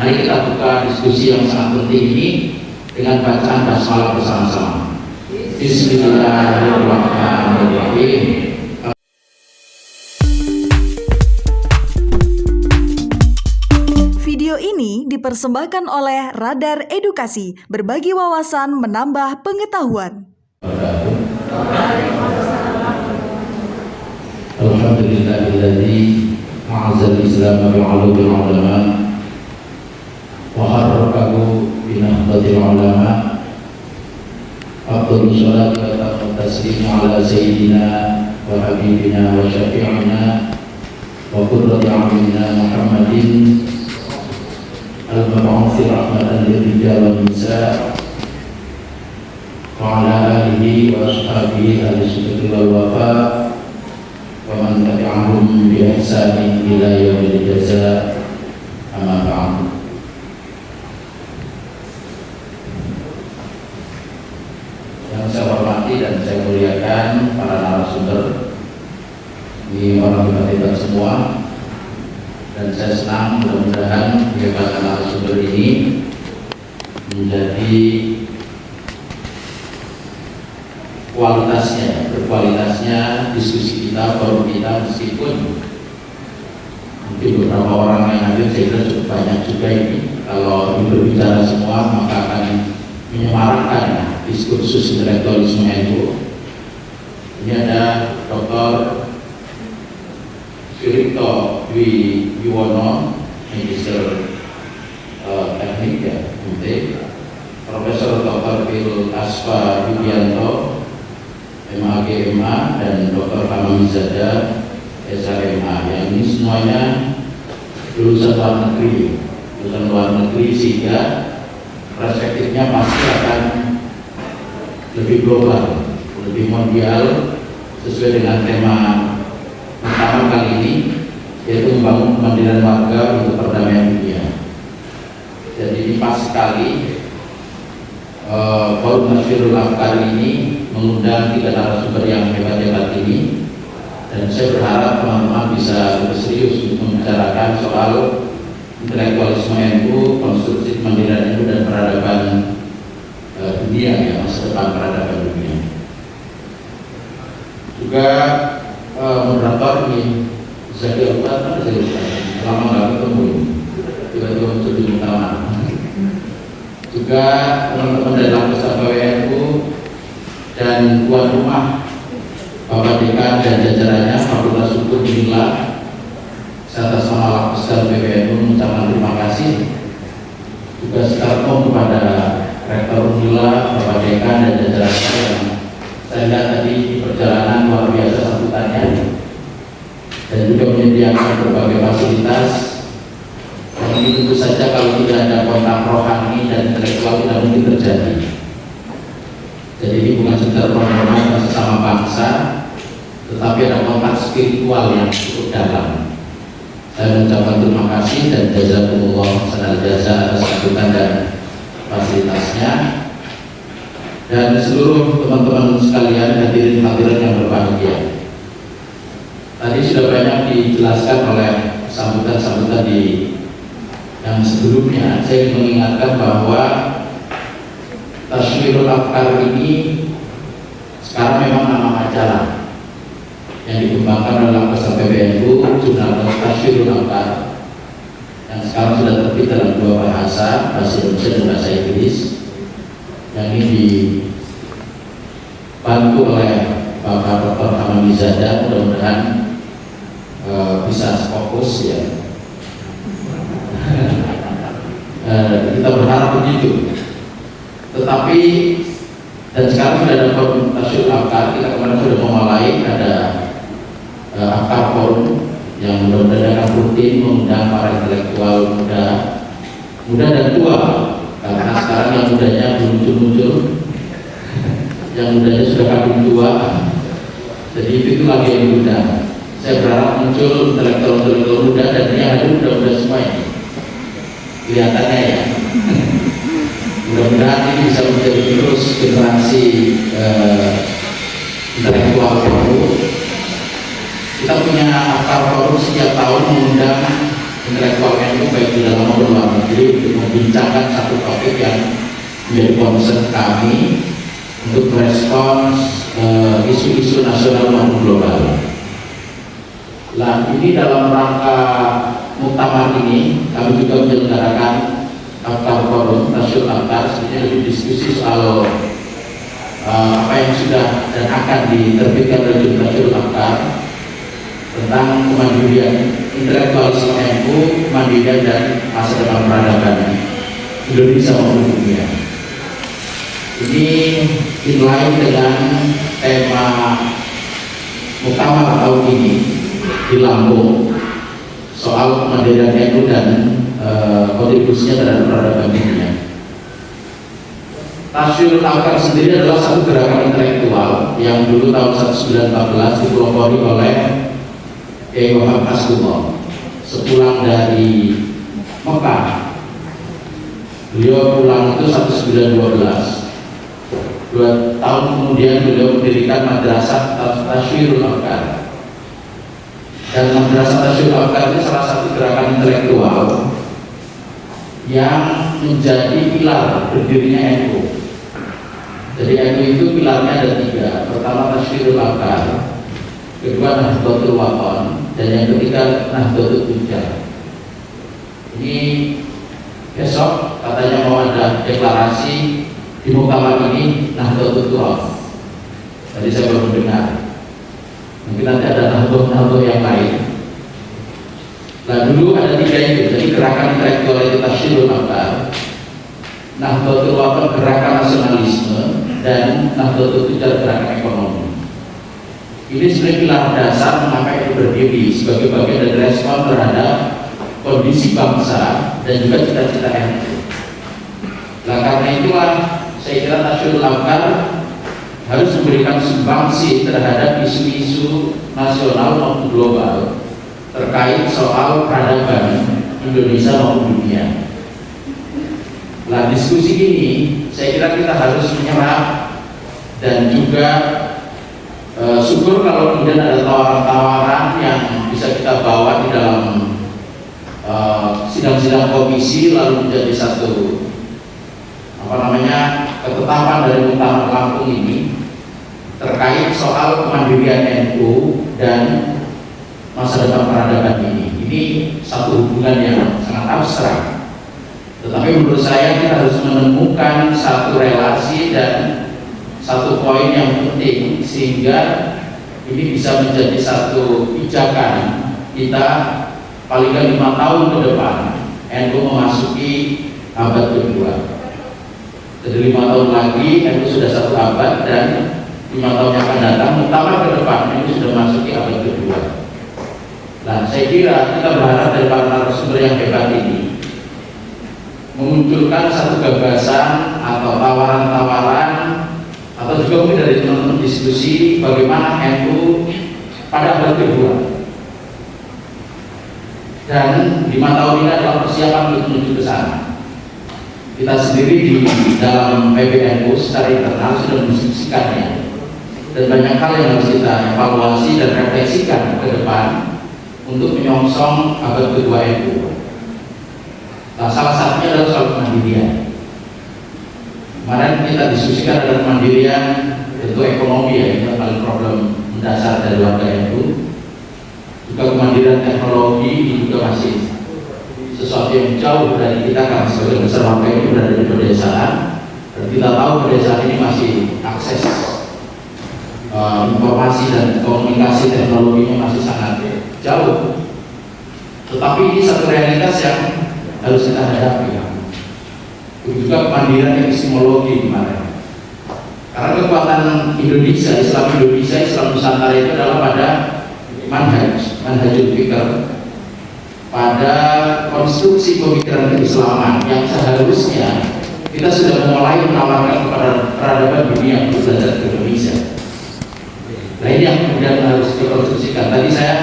Mari kita buka diskusi yang sangat penting ini dengan bacaan basmalah bersama-sama. Bismillahirrahmanirrahim. Video ini dipersembahkan oleh Radar Edukasi, berbagi wawasan menambah pengetahuan. Alhamdulillahilladzi a'azzal Islam bi'ulumil ulama wa harrakahu bi nahdlatil ulama. Afdhalus sholati wa atammu taslim ala sayyidina wa habibina wa syafi'ina wa qurrati a'yunina Muhammadin al-mab'uts rahmatan lirrijal wan nisa wa ala alihi wa ashabihi al-sidqi wal wafa wa man tabi'ahum bi ihsanin ila yaumil jazaa. Amma ba'd. Yang saya hormati dan saya muliakan para narasumber, ini orang hebat semua, dan saya senang mudah-mudahan kehebatan narasumber ini menjadi berkualitasnya diskusi kita, forum kita, meskipun mungkin beberapa orang yang hadir saya kira cukup banyak juga ini. Kalau ini berbicara semua maka akan menyemarakkan diskursus intelektualisme NU. Ini ada Dr. Suripto Dwi Yuwono, Magister Teknik ya, MT, Profesor Dr. Phil Asfa Yudianto, MAG MA, dan Dr. Hamamizada SHMA. Yang ini semuanya lulusan luar negeri, sehingga perspektifnya pasti akan lebih global, lebih mondial, sesuai dengan tema pertama kali ini, yaitu membangun kemandirian warga untuk perdamaian dunia. Jadi ini pas sekali Forum Nasional Afkar ini mengundang 3 narasumber yang hebat-hebat ini, dan saya berharap teman-teman bisa lebih serius untuk membicarakan soal intelektualisme NU, konstruksi kemandirian NU, dan peradaban dunia, ya, masa depan peradaban dunia. Juga moderator ini Zaki Ustaz, ada saya lupa, lama nggak ketemu ini, tiba-tiba muncul di utama. Juga teman-teman dari Lampus PWNU dan tuan rumah Bapak Dekan dan jajarannya Fakultas Hukum Unila, saya atas nama Lampus PWNU mengucapkan terima kasih. Juga secara umum kepada Rektor Unila, Bapak Dekan dan jajarannya yang saya lihat tadi di perjalanan luar biasa sambutannya, dan juga menyediakan berbagai fasilitas. Ini tentu saja kalau tidak ada kontak rohani dan intelektual tidak mungkin terjadi. Jadi ini bukan sekedar program sesama bangsa, tetapi ada kontak spiritual yang cukup dalam. Saya mengucapkan terima kasih dan jazakumullah khairan jasa atas sambutan dan fasilitasnya. Dan seluruh teman-teman sekalian, hadirin yang berbahagia, tadi sudah banyak dijelaskan oleh sambutan-sambutan di yang sebelumnya. Saya ingin mengingatkan bahwa Taswirul Afkar ini sekarang memang nama majalah yang dikembangkan oleh Lampus PWNU, jurnal Taswirul Afkar, yang sekarang sudah terbit dalam 2 bahasa Indonesia dan bahasa Inggris, yang ini dibantu oleh Bapak Dr. Hamamizada. Mudah-mudahan bisa fokus, ya. Kita berharap begitu. Tetapi dan sekarang sudah ada forum Taswirul Afkar. Kita kemarin sudah memulai ada Afkar Forum yang mudah-mudahan akan rutin mengundang para intelektual muda dan tua, karena sekarang yang mudanya belum muncul, yang mudanya sudah kadung tua. Jadi itu lagi yang muda. Saya berharap muncul intelektual muda, dan ini ada muda-muda semua ini. Kelihatannya, ya. Mudah-mudahan ini bisa menjadi terus generasi intelektual baru. Kita punya Afkar Forum setiap tahun mengundang intelektual NU baik di dalam maupun luar negeri untuk membincangkan satu topik yang menjadi concern kami untuk merespons isu-isu nasional maupun global. Nah, ini dalam rangka muktamar ini kami juga menyelenggarakan Aftar Forum, Nasional Aftar, sebenarnya lebih diskusi soal apa yang sudah dan akan diterbitkan oleh Nasional Aftar tentang kemandirian intelektualisme NU, kemandirian dan masa depan peradaban Indonesia maupun dunia. Ini inline dengan tema muktamar tahun ini di Lampung soal kemandirian NU dan kontribusinya terhadap peradaban dunia. Nasional Aftar sendiri adalah satu gerakan intelektual yang dulu tahun 1914 dipelopori oleh Muhammad Rasulullah. Sepulang dari Mekah, beliau pulang itu 1912. 2 tahun kemudian beliau mendirikan Madrasah Tasyirul Afkar. Dan Madrasah Tasyirul Afkar itu salah satu gerakan intelektual yang menjadi pilar berdirinya NU. Jadi NU itu pilarnya ada 3. Pertama Tasyirul Afkar, kedua Nahdlatul Wathon, dan yang ketiga Nahdlatul Tujar. Ini besok katanya mau ada deklarasi di muktamar ini Nahdlatul Turaf. Tadi saya belum mendengar. Mungkin nanti ada Nahdlatul yang lain. Nah, dulu ada 3 itu. Jadi gerakan intelektual itu Tasyirul Afkar, Nahdlatul Wathon gerakan nasionalisme, dan Nahdlatul Tujar gerakan ekonomi. Ini sebenarnya pilar dasar mengapa itu berdiri sebagai bagian dari respon terhadap kondisi bangsa dan juga cita-cita NU. Nah, karena itulah saya kira Nasional Afkar harus memberikan sumbangsi terhadap isu-isu nasional maupun global terkait soal peradaban Indonesia maupun dunia. Nah, diskusi ini saya kira kita harus menyerap dan juga syukur kalau kemudian ada tawaran-tawaran yang bisa kita bawa di dalam sidang-sidang komisi lalu menjadi satu ketetapan dari muktamar Lampung ini terkait soal kemandirian NU dan masa depan peradaban ini. Ini satu hubungan yang sangat abstrak. Tetapi menurut saya kita harus menemukan satu relasi dan satu poin yang penting sehingga ini bisa menjadi satu pijakan kita paling nggak 5 tahun ke depan NU memasuki abad kedua. Jadi 5 tahun lagi NU sudah 1 abad dan 5 tahun yang akan datang muktamar ke depan NU sudah memasuki abad kedua. Nah, saya kira kita berharap dari para narasumber yang hebat ini memunculkan satu gagasan atau tawaran-tawaran atau juga mungkin dari teman-teman diskusi bagaimana NU pada abad kedua. Dan 5 tahun ini adalah persiapan untuk menuju ke sana. Kita sendiri di dalam PBNU secara internal sudah mendiskusikannya dan banyak hal yang harus kita evaluasi dan refleksikan ke depan untuk menyongsong abad kedua NU. Nah, salah satunya adalah soal kemandirian. Kemarin kita diskusikan ada kemandirian tentu ekonomi ya, ini paling problem mendasar dari warga NU. Juga kemandirian teknologi ini juga masih sesuatu yang jauh dari kita karena sebagian besar warga ini berada di pedesaan dan kita tahu pedesaan ini masih akses informasi dan komunikasi teknologinya masih sangat jauh. Tetapi ini satu realitas yang harus kita hadapi. Juga kemandirian epistemologi kemarin. Karena kekuatan Indonesia, Islam Nusantara itu adalah pada manhajul fikr, pada konstruksi pemikiran keislaman yang seharusnya kita sudah mulai menawarkan kepada peradaban dunia untuk belajar ke Indonesia. Nah, ini yang kemudian harus dikonstruksikan. Tadi saya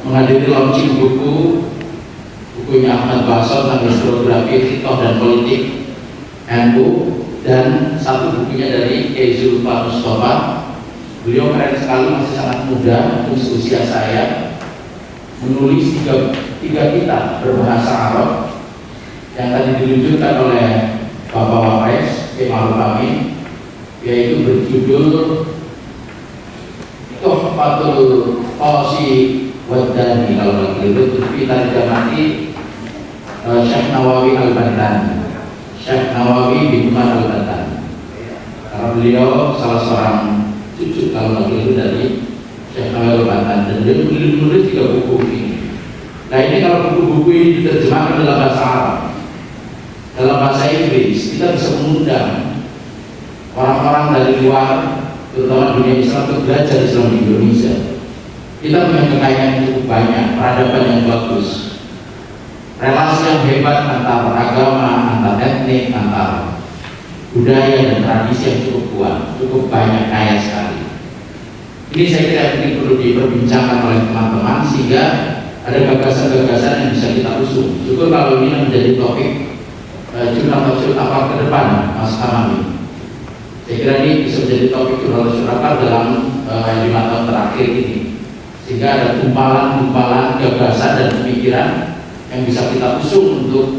menghadiri launching bukunya Ahmad Basor tentang historiografi, fiqh dan politik NU, dan satu bukunya dari Kiai Zulfa Mustafa. Beliau keren sekali, masih sangat muda, untuk usia saya, menulis 3 tiga kitab berbahasa Arab yang tadi diluncurkan oleh Bapak Wapres Kiai Ma'ruf Amin, yaitu berjudul Tuhfatul Qasi Wadani, kalau nggak keliru fi tarjamati Syekh Nawawi Al-Bantan, Syekh Nawawi bin Umar Al-Bantan, karena beliau salah seorang cucu kalau nggak keliru dari Syekh Nawawi Al-Bantan, dan dia menulis 3 buku ini. Nah ini kalau buku-buku ini diterjemahkan dalam bahasa Arab, dalam bahasa Inggris, kita bisa mengundang orang-orang dari luar, terutama dunia Islam, untuk belajar Islam di Indonesia. Kita punya kekayaan yang cukup banyak, peradaban yang bagus, relasi yang hebat antar agama, antar etnik, antar budaya dan tradisi yang cukup kuat, cukup banyak, kaya sekali. Ini saya kira ini perlu diperbincangkan oleh teman-teman sehingga ada gagasan-gagasan yang bisa kita usung. Syukur kalau ini menjadi topik jurnal-jurnal apa ke depan, Mas Amami. Saya kira ini bisa menjadi topik jurnal-jurnal dalam 5 tahun terakhir ini, sehingga ada kumpalan-kumpalan gagasan dan pemikiran yang bisa kita usung untuk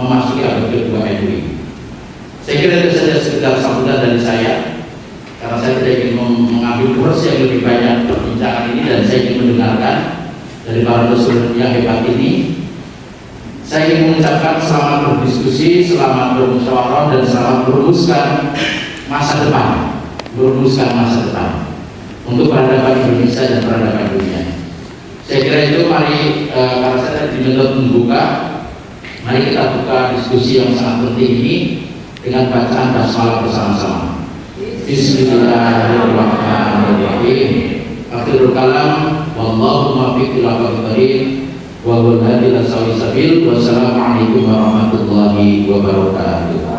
memasuki abad kedua NU. Saya kira itu saja sekedar sambutan dari saya, karena saya tidak ingin mengambil kursi yang lebih banyak perbincangan ini, dan saya ingin mendengarkan dari para dosen yang hebat ini. Saya ingin mengucapkan selamat berdiskusi, selamat bermusyawarah, dan selamat merumuskan masa depan, untuk peradaban Indonesia dan peradaban dunia. Saya kira itu, mari karena saya tadi diminta membuka, mari kita buka diskusi yang sangat penting ini dengan bacaan basmalah bersama-sama. Bismillahirrahmanirrahim. Akhirul kalam, wallahu muwaffiq ila aqwamit thoriq, wa huwal hadi ila sawa'is sabil. Wassalamualaikum warahmatullahi wabarakatuh.